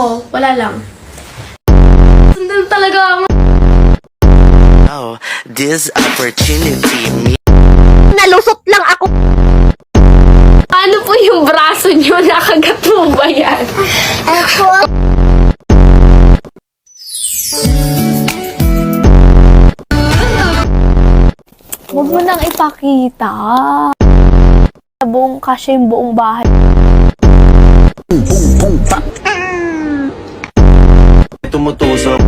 Oo, wala lang. Sundan talaga ako. Oh, this opportunity me. Nalusot lang ako. Ano po yung braso niyo? Nakagat mo ba yan? Ako. Huwag mo nang ipakita. Buong kasi yung buong bahay. Tumutusok.